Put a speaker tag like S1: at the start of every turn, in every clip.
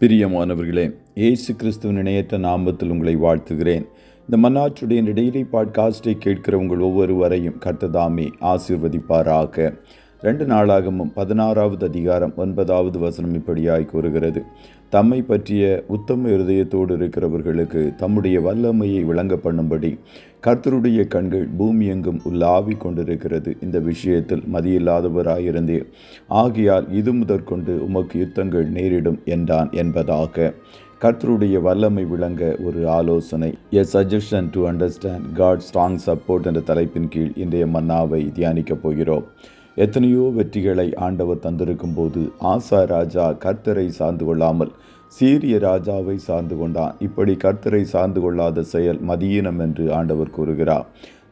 S1: பிரியமானவர்களே, இயேசு கிறிஸ்துவின் இணையற்ற நாமத்தில் உங்களை வாழ்த்துகிறேன். இந்த மன்னாச்சுடைய டெய்லி பாட்காஸ்டை கேட்கிற உங்கள் ஒவ்வொருவரையும் கர்த்தர் தாமே ஆசீர்வதிப்பாராக. 2 நாளாகமும் 16வது அதிகாரம் 9வது வசனம் இப்படியாய் கூறுகிறது: தம்மை பற்றிய உத்தம இருதயத்தோடு இருக்கிறவர்களுக்கு தம்முடைய வல்லமையை விளங்க பண்ணும்படி கர்த்தருடைய கண்கள் பூமி எங்கும் உலாவிக் கொண்டிருக்கிறது. இந்த விஷயத்தில் மதியில்லாதவராயிருந்தீர், ஆகையால் இது முதற்கொண்டு உமக்கு யுத்தங்கள் நேரிடும் என்றான் என்பதாக. கர்த்தருடைய வல்லமை விளங்க ஒரு ஆலோசனை, a suggestion to understand God strong support என்ற தலைப்பின் கீழ் இன்றைய மன்னாவை தியானிக்கப் போகிறோம். எத்தனையோ வெற்றிகளை ஆண்டவர் தந்திருக்கும் போது ஆசா ராஜா கர்த்தரை சார்ந்து கொள்ளாமல் சீரிய ராஜாவை சார்ந்து கொண்டான். இப்படி கர்த்தரை சார்ந்து கொள்ளாத செயல் மதியீனம் என்று ஆண்டவர் கூறுகிறார்.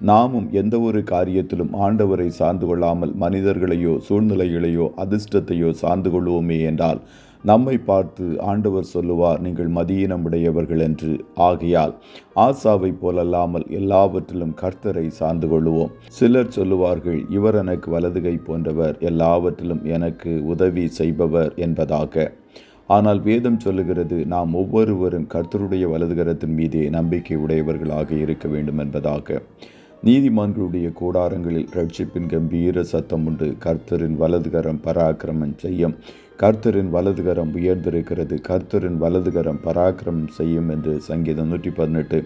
S1: நாமும் எந்த ஒரு காரியத்திலும் ஆண்டவரை சார்ந்து கொள்ளாமல் மனிதர்களையோ சூழ்நிலைகளையோ அதிர்ஷ்டத்தையோ சார்ந்து கொள்வோமே என்றால் நம்மை பார்த்து ஆண்டவர் சொல்லுவார், நீங்கள் மதியீனமுடையவர்கள் என்று. ஆகையால் ஆசாவை போலல்லாமல் எல்லாவற்றிலும் கர்த்தரை சார்ந்து கொள்ளுவோம். சிலர் சொல்லுவார்கள், இவர் எனக்கு வலதுகை போன்றவர், எல்லாவற்றிலும் எனக்கு உதவி செய்பவர் என்பதாக. ஆனால் வேதம் சொல்லுகிறது, நாம் ஒவ்வொருவரும் கர்த்தருடைய வலதுகரத்தின் மீதே நம்பிக்கை உடையவர்களாக இருக்க வேண்டும் என்பதாக. நீதிமான்களுடைய கூடாரங்களில் ரட்சிப்பின் கம்பீர சத்தம் உண்டு. கர்த்தரின் வலதுகரம் பராக்கிரமம் செய்யும். கர்த்தரின் வலதுகரம் உயர்ந்திருக்கிறது. கர்த்தரின் வலதுகரம் பராக்கிரமம் செய்யும் என்று சங்கீதம் 118,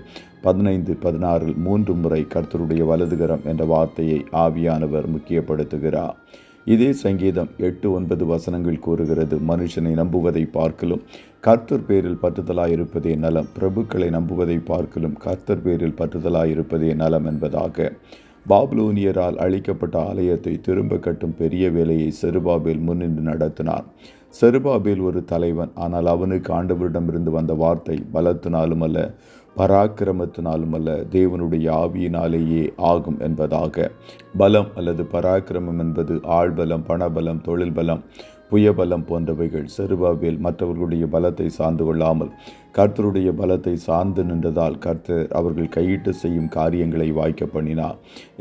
S1: 15, 16 3 முறை கர்த்தருடைய வலதுகரம் என்ற வார்த்தையை ஆவியானவர் முக்கியப்படுத்துகிறார். இதே சங்கீதம் 8, 9 வசனங்கள் கூறுகிறது, மனுஷனை நம்புவதை பார்க்கலும் கர்த்தர் பேரில் பற்றுதலாயிருப்பதே நலம், பிரபுக்களை நம்புவதை பார்க்கலும் கர்த்தர் பேரில் பற்றுதலாயிருப்பதே நலம் என்பதாக. பாபிலோனியரால் அழிக்கப்பட்ட ஆலயத்தை திரும்ப கட்டும் பெரிய வேலையை செருபாபேல் முன்னின்று நடத்தினார். செருபாபேல் ஒரு தலைவன், ஆனால் அவனுக்கு ஆண்டவரிடமிருந்து வந்த வார்த்தை பலத்தினாலும் அல்ல, பராக்கிரமத்தினாலும் அல்ல, தேவனுடைய ஆவியினாலேயே ஆகும் என்பதாக. பலம் அல்லது பராக்கிரமம் என்பது ஆள்பலம், பணபலம், தொழில் பலம், புயபலம் போன்றவைகள். செருபாபேல் மற்றவர்களுடைய பலத்தை சார்ந்து கொள்ளாமல் கர்த்தருடைய பலத்தை சார்ந்து நின்றதால் கர்த்தர் அவர்கள் கையிட்டு செய்யும் காரியங்களை வாய்க்க பண்ணினார்.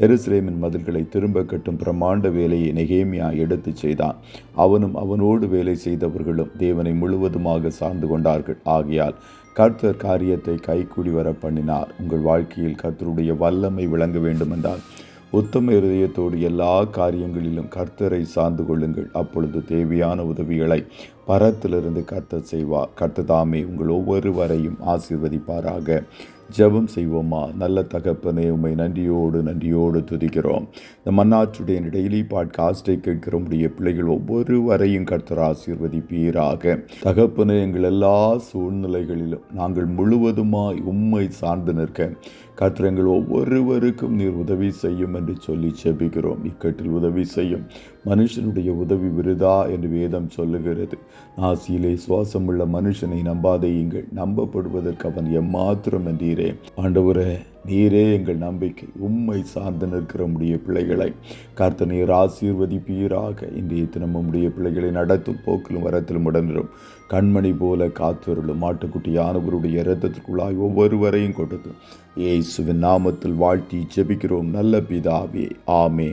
S1: எருசலேமின் மதில்களை திரும்ப கட்டும் பிரமாண்ட வேலையை நெகேமியா எடுத்து செய்தான். அவனும் அவனோடு வேலை செய்தவர்களும் தேவனை முழுவதுமாக சார்ந்து கொண்டார்கள். ஆகையால் கர்த்தர் காரியத்தை கைகூடி வர பண்ணினார். உங்கள் வாழ்க்கையில் கர்த்தருடைய வல்லமை விளங்க வேண்டுமென்றால் உத்தம இருதயத்தோடு எல்லா காரியங்களிலும் கர்த்தரை சார்ந்து கொள்ளுங்கள். அப்பொழுது தேவையான உதவிகளை பரத்திலிருந்து கர்த்தர் செய்வார். கர்த்தர் தாமே உங்கள் ஒவ்வொருவரையும் ஆசீர்வதிப்பாராக. ஜெபம் செய்வோமா? நல்ல தகப்பனே, உம்மை நன்றியோடு துதிக்கிறோம். இந்த மன்னாச்சுடைய டெய்லி பாட்காஸ்டை கேட்கிற உடைய பிள்ளைகள் ஒவ்வொருவரையும் கர்த்தர் ஆசீர்வதிப்பீராக. தகப்பனே, எங்கள் எல்லா சூழ்நிலைகளிலும் நாங்கள் முழுவதுமாய் உம்மை சார்ந்து நிற்க கர்த்தர் எங்கள் ஒவ்வொருவருக்கும் நீர் உதவி செய்யும் என்று சொல்லி செபிக்கிறோம். இக்கட்டில் உதவி செய்யும். மனுஷனுடைய உதவி விருதா என்று வேதம் சொல்லுகிறது. நாசியிலே சுவாசமுள்ள மனுஷனை நம்பாதேயுங்கள், நம்பப்படுவதற்கு அவன் எம்மாத்திரம் என்றீரே. ஆண்டவரே, நீரே எங்கள் நம்பிக்கை. உம்மை சார்ந்து நிற்கிற உடைய பிள்ளைகளை கர்த்தர் நீர் ஆசீர்வதிப்பீராக. இன்றைய தினமும் உடைய பிள்ளைகளை நடத்தும் போக்கிலும் வரத்திலும் உடனிரும். கண்மணி போல காத்தருளும். மாட்டுக்குட்டியானவருடைய இரத்தத்திற்குள்ளாய் ஒவ்வொருவரையும் கொடுத்து இயேசுவின் நாமத்தில் வாழ்த்தி ஜெபிக்கிறோம் நல்ல பிதாவே. ஆமே.